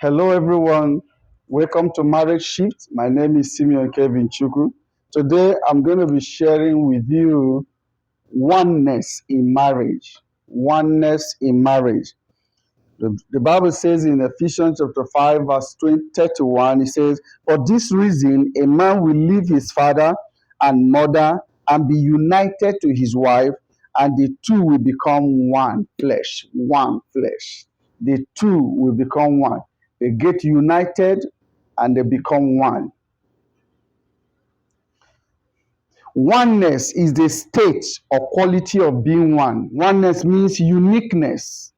Hello, everyone. Welcome to Marriage Shift. My name is Simeon Kevin Chukwu. Today, I'm going to be sharing with you oneness in marriage. Oneness in marriage. The Bible says in Ephesians chapter 5, verse 31, it says, "For this reason, a man will leave his father and mother and be united to his wife, and the two will become one flesh." One flesh. The two will become one. They get united and they become one. Oneness is the state or quality of being one. Oneness means uniqueness.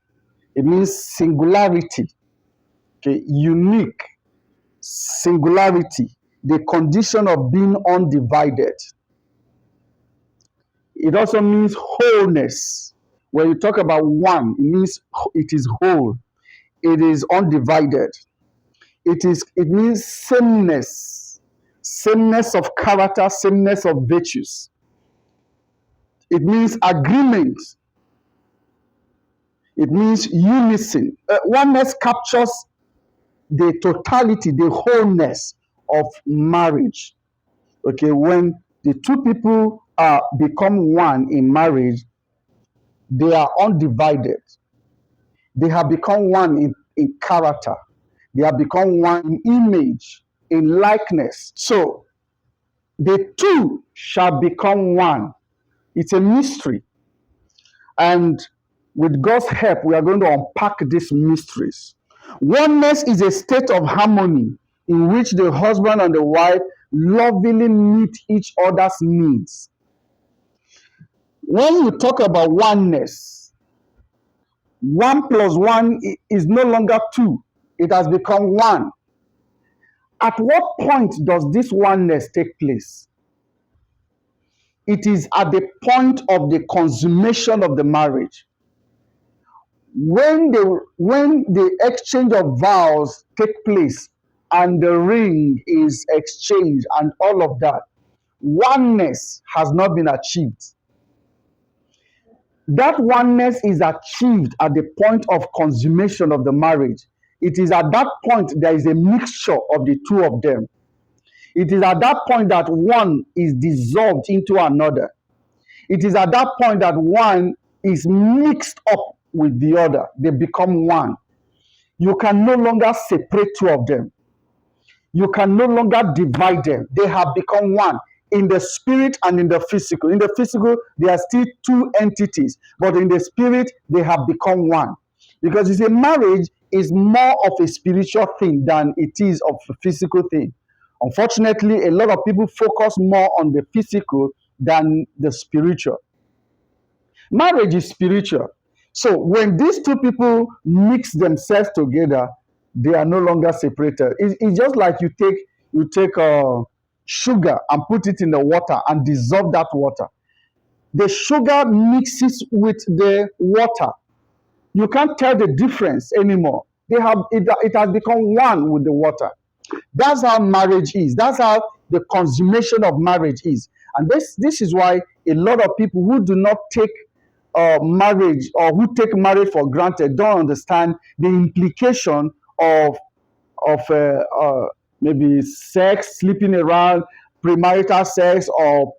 It means singularity. Okay, unique, singularity, the condition of being undivided. It also means wholeness. When you talk about one, it means it is whole. It is undivided. It means sameness, sameness of character, sameness of virtues. It means agreement. It means unison. Oneness captures the totality, the wholeness of marriage. Okay, when the two people become one in marriage, they are undivided. They have become one in character. They have become one in image, in likeness. So the two shall become one. It's a mystery. And with God's help, we are going to unpack these mysteries. Oneness is a state of harmony in which the husband and the wife lovingly meet each other's needs. When you talk about oneness, 1 plus 1 is no longer 2. It has become 1. At what point does this oneness take place? It is at the point of the consummation of the marriage. When the exchange of vows take place and the ring is exchanged and all of that, oneness has not been achieved. That oneness is achieved at the point of consummation of the marriage. It is at that point there is a mixture of the two of them. It is at that point that one is dissolved into another. It is at that point that one is mixed up with the other. They become one. You can no longer separate two of them. You can no longer divide them. They have become one in the spirit and in the physical. In the physical, there are still two entities, but in the spirit, they have become one. Because you see, marriage is more of a spiritual thing than it is of a physical thing. Unfortunately, a lot of people focus more on the physical than the spiritual. Marriage is spiritual. So when these two people mix themselves together, they are no longer separated. It's just like you take sugar and put it in the water and dissolve that water. The sugar mixes with the water. You can't tell the difference anymore. It has become one with the water. That's how marriage is. That's how the consummation of marriage is. And this is why a lot of people who do not take marriage or who take marriage for granted don't understand the implication of maybe sex, sleeping around, premarital sex, or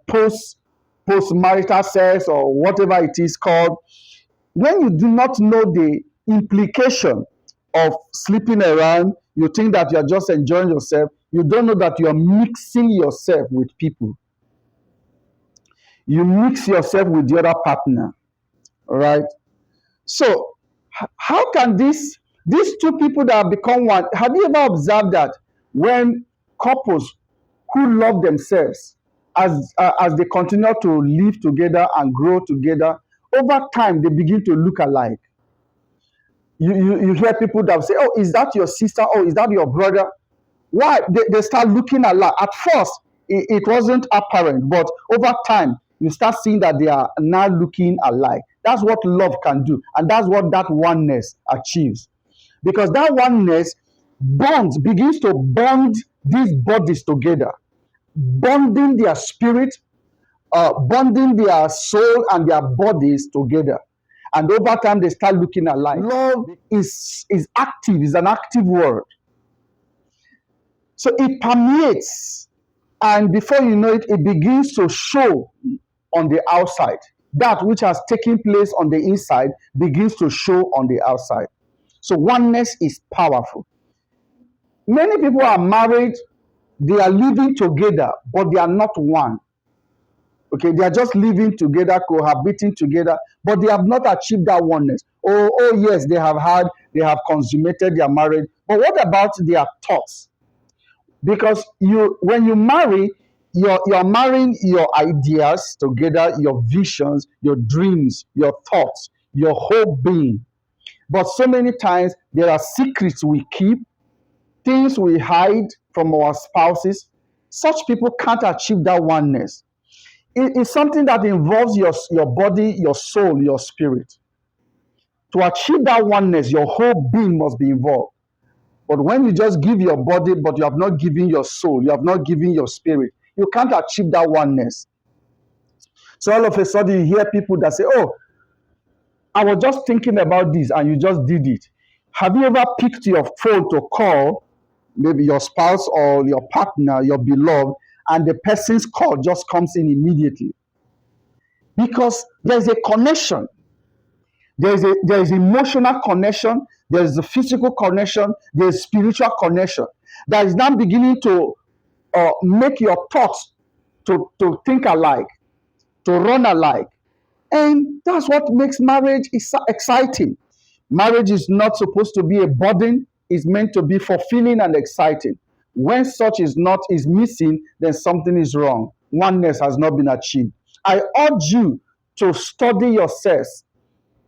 postmarital sex, or whatever it is called. When you do not know the implication of sleeping around, you think that you are just enjoying yourself. You don't know that you are mixing yourself with people. You mix yourself with the other partner. All right. So, how can these two people that have become one, have you ever observed that when couples who love themselves, as they continue to live together and grow together, over time they begin to look alike? You hear people that say, "Oh, is that your sister? Oh, is that your brother?" Why? They start looking alike. At first, it wasn't apparent, but over time, you start seeing that they are now looking alike. That's what love can do, and that's what that oneness achieves. Because that oneness begins to bond these bodies together, bonding their spirit, bonding their soul and their bodies together. And over time, they start looking alike. Love is active, is an active word. So it permeates, and before you know it, it begins to show on the outside. That which has taken place on the inside begins to show on the outside. So oneness is powerful. Many people are married, they are living together, but they are not one. Okay, they are just living together, cohabiting together, but they have not achieved that oneness. Oh yes, they have consummated their marriage. But what about their thoughts? Because when you marry, you're marrying your ideas together, your visions, your dreams, your thoughts, your whole being. But so many times there are secrets we keep, things we hide from our spouses. Such people can't achieve that oneness. It's something that involves your body, your soul, your spirit. To achieve that oneness, your whole being must be involved. But when you just give your body, but you have not given your soul, you have not given your spirit, you can't achieve that oneness. So all of a sudden you hear people that say, oh, I was just thinking about this, and you just did it. Have you ever picked your phone to call maybe your spouse or your partner, your beloved, and the person's call just comes in immediately? Because there's a connection. There is emotional connection, there is a physical connection, there is spiritual connection that is now beginning to make your thoughts to think alike, to run alike. And that's what makes marriage exciting. Marriage is not supposed to be a burden, it's meant to be fulfilling and exciting. When such is missing, then something is wrong. Oneness has not been achieved. I urge you to study yourself.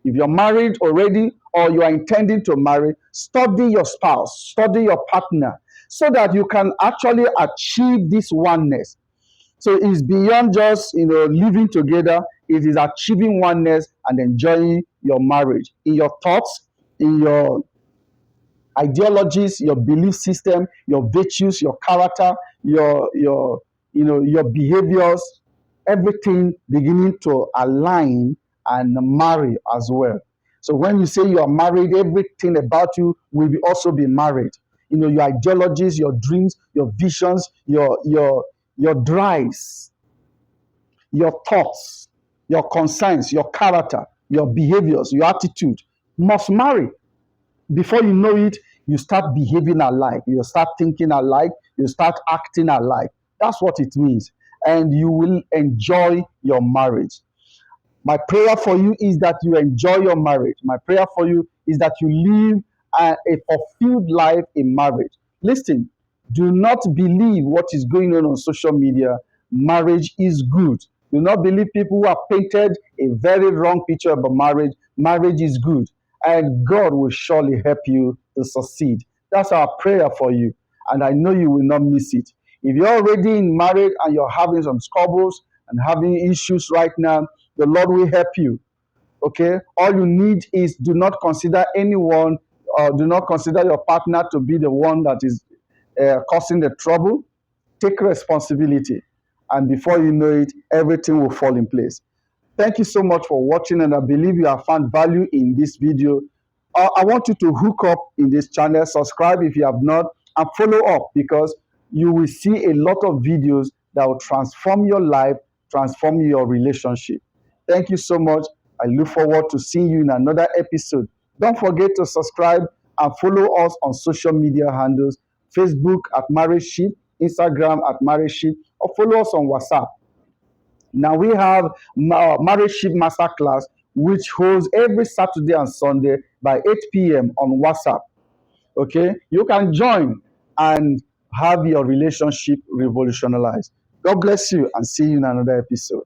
If you're married already or you are intending to marry, study your spouse, study your partner, so that you can actually achieve this oneness. So it's beyond just living together. It is achieving oneness and enjoying your marriage in your thoughts, in your ideologies, your belief system, your virtues, your character, your behaviors, everything beginning to align and marry as well. So when you say you are married, everything about you will also be married. Your ideologies, your dreams, your visions, your drives, your thoughts, your concerns, your character, your behaviors, your attitude must marry. Before you know it, you start behaving alike, you start thinking alike, you start acting alike. That's what it means. And you will enjoy your marriage. My prayer for you is that you enjoy your marriage. My prayer for you is that you live a fulfilled life in marriage. Listen, do not believe what is going on social media. Marriage is good. Do not believe people who have painted a very wrong picture about marriage. Marriage is good. And God will surely help you to succeed. That's our prayer for you. And I know you will not miss it. If you're already in marriage and you're having some squabbles and having issues right now, the Lord will help you. Okay? All you need is do not consider anyone, do not consider your partner to be the one that is causing the trouble. Take responsibility. And before you know it, everything will fall in place. Thank you so much for watching, and I believe you have found value in this video. I want you to hook up in this channel, subscribe if you have not, and follow up, because you will see a lot of videos that will transform your life, transform your relationship. Thank you so much. I look forward to seeing you in another episode. Don't forget to subscribe and follow us on social media handles, Facebook at Marriage Ship, Instagram at Marriage Ship, or follow us on WhatsApp. Now we have Marriage Ship Masterclass, which holds every Saturday and Sunday by 8 p.m. on WhatsApp. Okay, you can join and have your relationship revolutionized. God bless you, and see you in another episode.